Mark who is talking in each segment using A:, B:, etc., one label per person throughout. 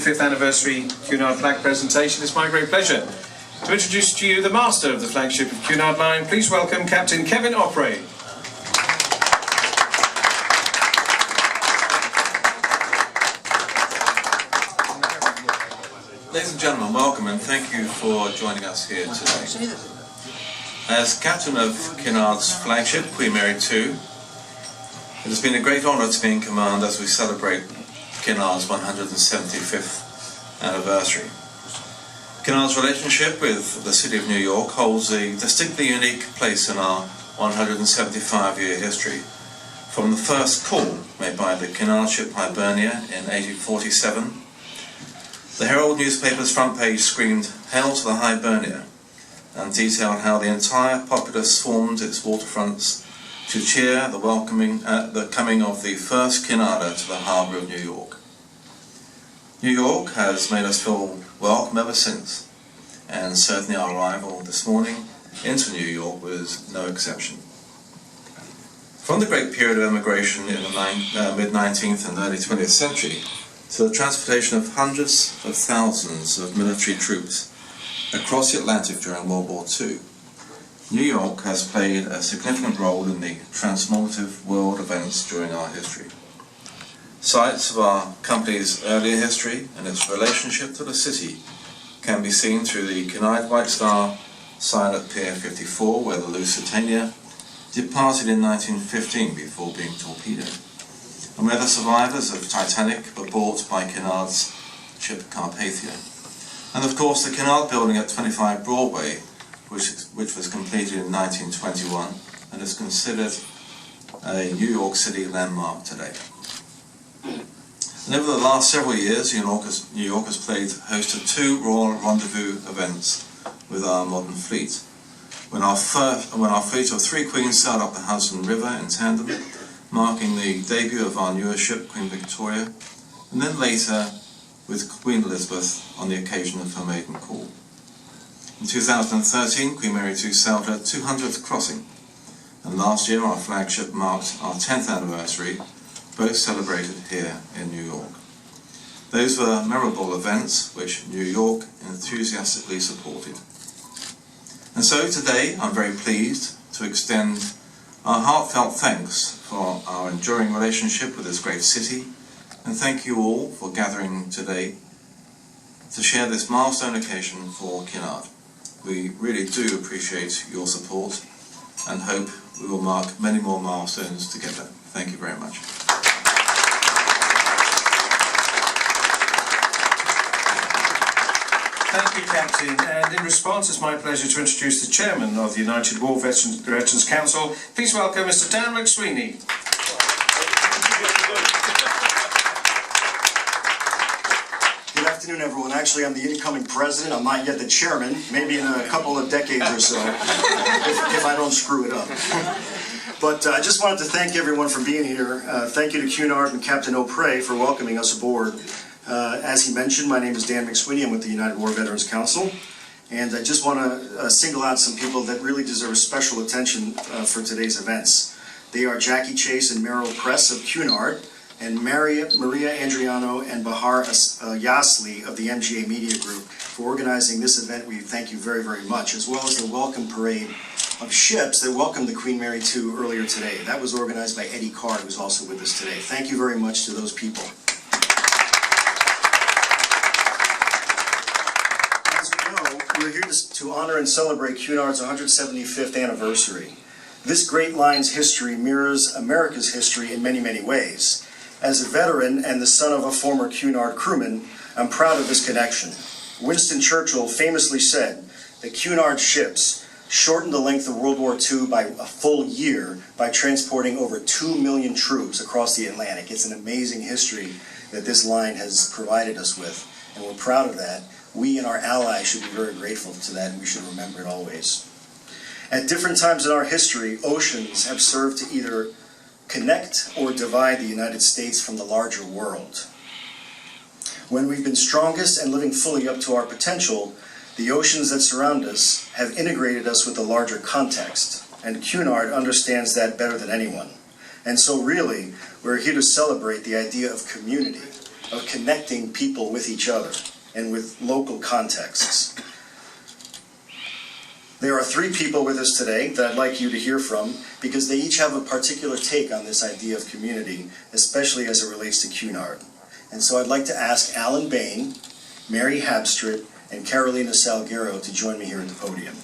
A: 175th anniversary Cunard flag presentation. It's my great pleasure to introduce to you the master of the flagship of Cunard Line. Please welcome Captain Kevin Opry.
B: Ladies and gentlemen, welcome and thank you for joining us here today. As captain of Cunard's flagship, Queen Mary II, it has been a great honour to be in command as we celebrate Cunard's 175th anniversary. Cunard's relationship with the City of New York holds a distinctly unique place in our 175-year history. From the first call made by the Cunard ship Hibernia in 1847, the Herald newspaper's front page screamed, "Hail to the Hibernia," and detailed how the entire populace swarmed its waterfronts to cheer the coming of the first Cunarder to the harbour of New York. New York has made us feel welcome ever since, and certainly our arrival this morning into New York was no exception. From the great period of emigration in the mid-19th and early 20th century to the transportation of hundreds of thousands of military troops across the Atlantic during World War II, New York has played a significant role in the transformative world events during our history. Sites of our company's earlier history and its relationship to the city can be seen through the Cunard White Star sign at Pier 54, where the Lusitania departed in 1915 before being torpedoed, and where the survivors of Titanic were bought by Cunard's ship Carpathia. And of course the Cunard building at 25 Broadway, which was completed in 1921 and is considered a New York City landmark today. And over the last several years, New York has played host to two Royal Rendezvous events with our modern fleet. When our fleet of three queens sailed up the Hudson River in tandem, marking the debut of our newer ship, Queen Victoria, and then later with Queen Elizabeth on the occasion of her maiden call. In 2013, Queen Mary II sailed her 200th crossing, and last year our flagship marked our 10th anniversary, both celebrated here in New York. Those were memorable events which New York enthusiastically supported. And so today I'm very pleased to extend our heartfelt thanks for our enduring relationship with this great city, and thank you all for gathering today to share this milestone occasion for Cunard. We really do appreciate your support and hope we will mark many more milestones together. Thank you very much.
A: Thank you, Captain. And in response, it's my pleasure to introduce the Chairman of the United War Veterans Council. Please welcome Mr. Dan McSweeney.
C: Good afternoon, everyone. Actually, I'm the incoming president. I'm not yet the chairman. Maybe in a couple of decades or so, if I don't screw it up. But I just wanted to thank everyone for being here. Thank you to Cunard and Captain Opry for welcoming us aboard. As he mentioned, my name is Dan McSweeney. I'm with the United War Veterans Council. And I just want to single out some people that really deserve special attention for today's events. They are Jackie Chase and Meryl Press of Cunard, and Maria Andriano and Bahar Yasli of the MGA Media Group for organizing this event. We thank you very, very much, as well as the welcome parade of ships that welcomed the Queen Mary II earlier today. That was organized by Eddie Carr, who's also with us today. Thank you very much to those people. As we know, we're here to honor and celebrate Cunard's 175th anniversary. This great line's history mirrors America's history in many, many ways. As a veteran and the son of a former Cunard crewman, I'm proud of this connection. Winston Churchill famously said that Cunard ships shortened the length of World War II by a full year by transporting over 2 million troops across the Atlantic. It's an amazing history that this line has provided us with, and we're proud of that. We and our allies should be very grateful to that, and we should remember it always. At different times in our history, oceans have served to either connect or divide the United States from the larger world. When we've been strongest and living fully up to our potential, the oceans that surround us have integrated us with the larger context, and Cunard understands that better than anyone. And so really, we're here to celebrate the idea of community of connecting people with each other and with local contexts. There are 3 people with us today that I'd like you to hear from because they each have a particular take on this idea of community, especially as it relates to Cunard. And so I'd like to ask Alan Bain, Mary Habstrit, and Carolina Salguero to join me here at the podium.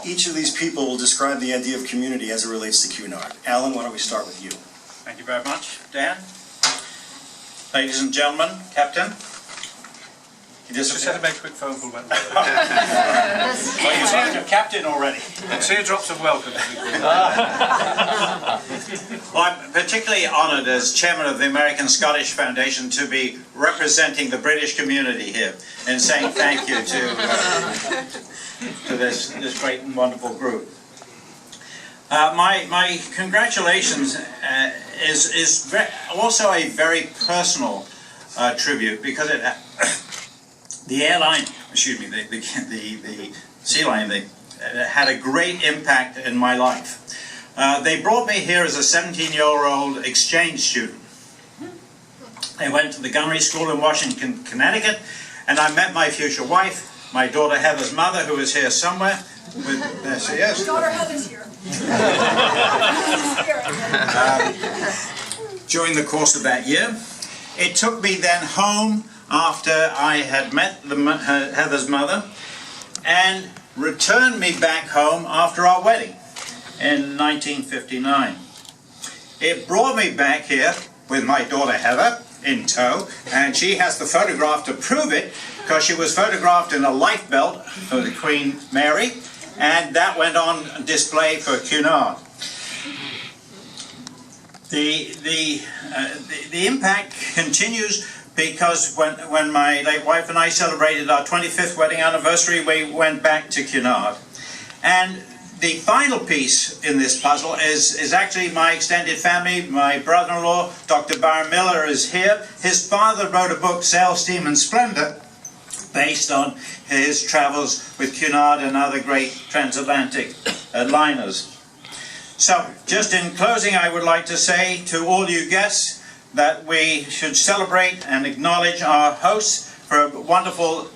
C: Each of these people will describe the idea of community as it relates to Cunard. Alan, why don't we start with you?
D: Thank you very much, Dan. Ladies and gentlemen, Captain. You
A: Just had to make a quick phone call.
D: Well, you sound your captain already.
A: Teardrops of welcome.
D: Well, I'm particularly honoured as chairman of the American Scottish Foundation to be representing the British community here and saying thank you to this great and wonderful group. My congratulations is also a very personal tribute because the airline, excuse me, the sea line, had a great impact in my life. They brought me here as a 17-year-old exchange student. I went to the gunnery school in Washington, Connecticut, and I met my future wife, my daughter Heather's mother, who is here somewhere. There she is.
E: Daughter Heather's here.
D: During the course of that year, it took me then home after I had met Heather's mother and returned me back home after our wedding in 1959. It brought me back here with my daughter Heather in tow, and she has the photograph to prove it because she was photographed in a life belt for the Queen Mary, and that went on display for Cunard. The impact continues because when my late wife and I celebrated our 25th wedding anniversary, we went back to Cunard. And the final piece in this puzzle is actually my extended family. My brother-in-law, Dr. Byron Miller, is here. His father wrote a book, Sail, Steam and Splendor, based on his travels with Cunard and other great transatlantic liners. So, just in closing, I would like to say to all you guests that we should celebrate and acknowledge our hosts for a wonderful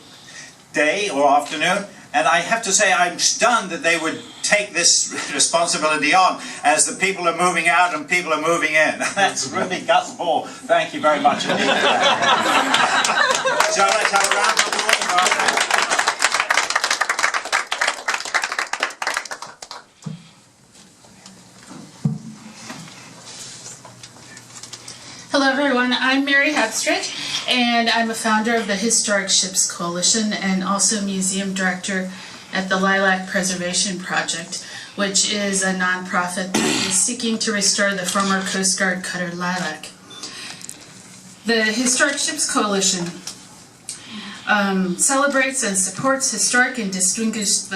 D: day or afternoon. And I have to say, I'm stunned that they would take this responsibility on as the people are moving out and people are moving in. That's really Gus Ball. Thank you very much indeed for that. So let's have a round of applause for our
F: Hello everyone, I'm Mary Habstrit, and I'm a founder of the Historic Ships Coalition and also museum director at the Lilac Preservation Project, which is a nonprofit that is seeking to restore the former Coast Guard cutter Lilac. The Historic Ships Coalition celebrates and supports historic and distinguished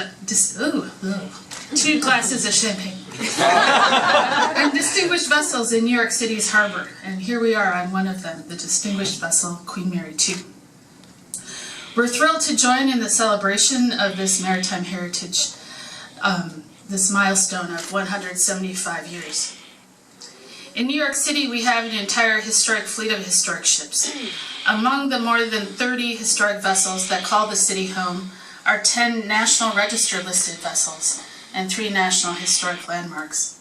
F: 2 glasses of champagne. And distinguished vessels in New York City's harbor, and here we are on one of them, the distinguished vessel Queen Mary II. We're thrilled to join in the celebration of this maritime heritage, this milestone of 175 years. In New York City, we have an entire historic fleet of historic ships. Among the more than 30 historic vessels that call the city home are 10 National Register listed vessels and 3 National Historic Landmarks.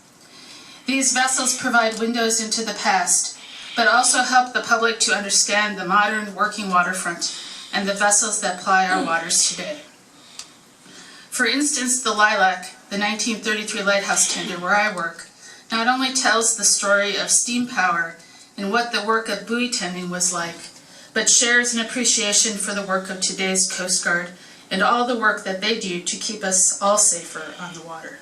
F: These vessels provide windows into the past, but also help the public to understand the modern working waterfront and the vessels that ply our waters today. For instance, the Lilac, the 1933 lighthouse tender where I work, not only tells the story of steam power and what the work of buoy tending was like, but shares an appreciation for the work of today's Coast Guard and all the work that they do to keep us all safer on the water.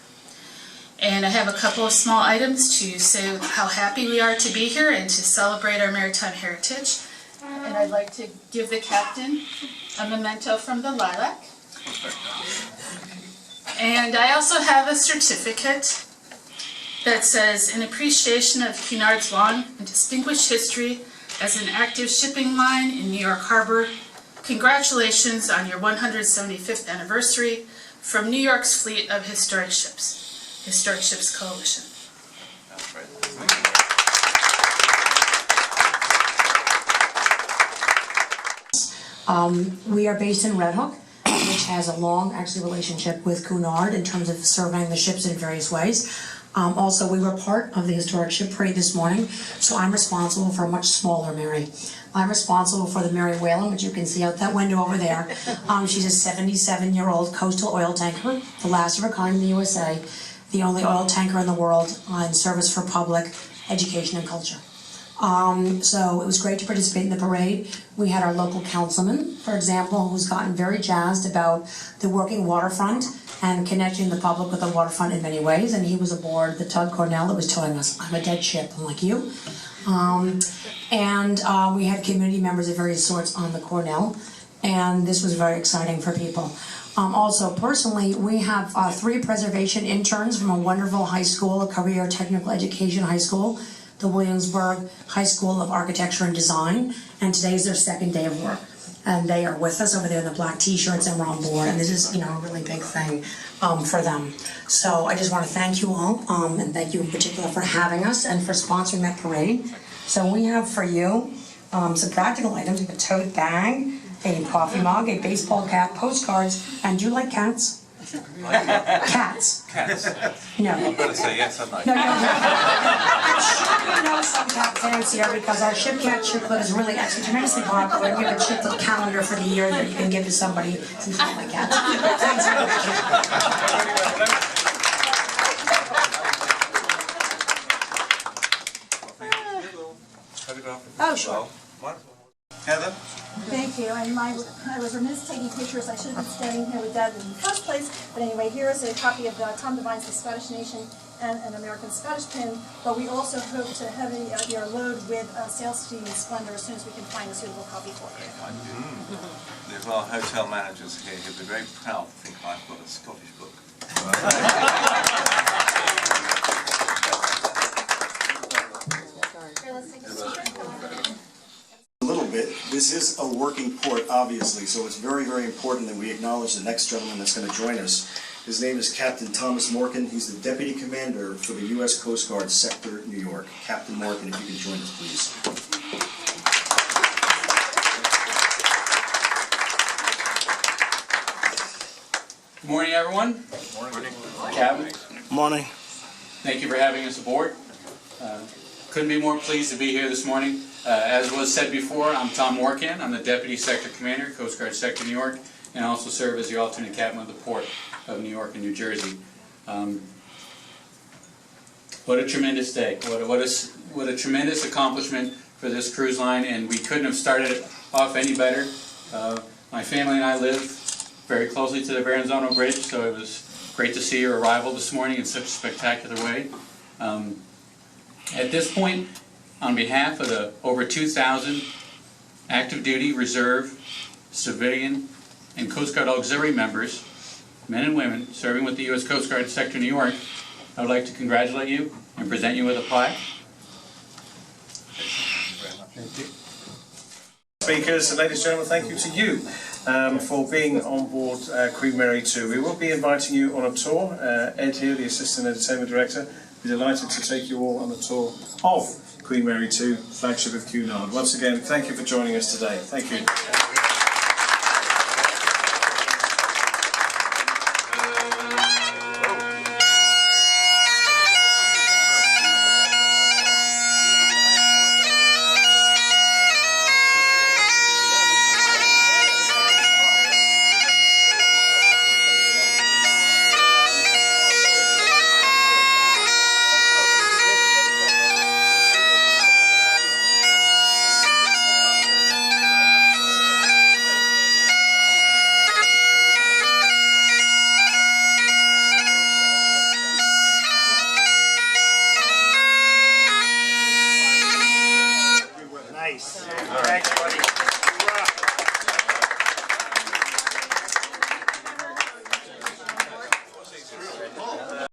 F: And I have a couple of small items to say how happy we are to be here and to celebrate our maritime heritage. And I'd like to give the captain a memento from the Lilac. And I also have a certificate that says, in appreciation of Cunard's long and distinguished history as an active shipping line in New York Harbor, congratulations on your 175th anniversary from New York's fleet of historic ships, Historic Ships Coalition.
B: That's great.
E: We are based in Red Hook, which has a long, relationship with Cunard in terms of surveying the ships in various ways. Also, we were part of the historic ship parade this morning, so I'm responsible for a much smaller Mary. I'm responsible for the Mary Whalen, which you can see out that window over there. She's a 77-year-old coastal oil tanker, the last of her kind in the USA, the only oil tanker in the world in service for public education and culture. So it was great to participate in the parade. We had our local councilman, for example, who's gotten very jazzed about the working waterfront and connecting the public with the waterfront in many ways, and he was aboard the tug Cornell that was towing us. I'm a dead ship, I'm like you. We had community members of various sorts on the Cornell, and this was very exciting for people. Also, personally, we have 3 preservation interns from a wonderful high school, a career technical education high school, the Williamsburg High School of Architecture and Design, and today is their 2nd day of work. And they are with us over there in the black t-shirts, and we're on board, and this is, a really big thing for them. So I just want to thank you all, and thank you in particular for having us and for sponsoring that parade. So we have for you some practical items. We have a tote bag, a coffee mug, a baseball cap, postcards, and do you like cats? Cats.
B: Cats.
E: No.
B: I better say yes, hadn't I?
E: No. I'm sure you know some cat fans here because our Ship Cat Chip Club is really actually tremendously popular. We have a chip club calendar for the year that you can give to somebody who's not like cats. Thanks very much.
B: Oh, sure. Heather?
G: Thank you, and I was remiss taking pictures. I should have been standing here with Dad in the first place. But anyway, here is a copy of Tom Devine's The Scottish Nation and an American Scottish pin. But we also hope to heavy your load with Sail Steam Splendor as soon as we can find a suitable copy for you.
B: There's our hotel managers here who'd be very proud to think I've got a Scottish book.
G: Here, let's take a picture.
C: A little bit. This is a working port, obviously, so it's very, very important that we acknowledge the next gentleman that's going to join us. His name is Captain Thomas Morgan. He's the Deputy Commander for the U.S. Coast Guard Sector, New York. Captain Morgan, if you could join us, please.
H: Good morning, everyone.
B: Morning.
H: Captain,
C: Morning.
H: thank you for having us aboard. Couldn't be more pleased to be here this morning. As was said before, I'm Tom Morgan. I'm the Deputy Sector Commander, Coast Guard Sector New York, and I also serve as the alternate captain of the Port of New York and New Jersey. What a tremendous day. What a tremendous accomplishment for this cruise line, and we couldn't have started off any better. My family and I live very closely to the Verrazano Bridge, so it was great to see your arrival this morning in such a spectacular way. At this point, on behalf of the over 2,000 active duty, reserve, civilian, and Coast Guard auxiliary members, men and women, serving with the U.S. Coast Guard Sector New York, I would like to congratulate you and present you with a plaque. Thank you.
A: Speakers, and ladies and gentlemen, thank you to you for being on board Queen Mary 2. We will be inviting you on a tour. Ed here, the Assistant Entertainment Director, will be delighted to take you all on a tour of Queen Mary 2, flagship of Cunard. Once again, thank you for joining us today. Thank you.
C: Nice. Thanks, buddy.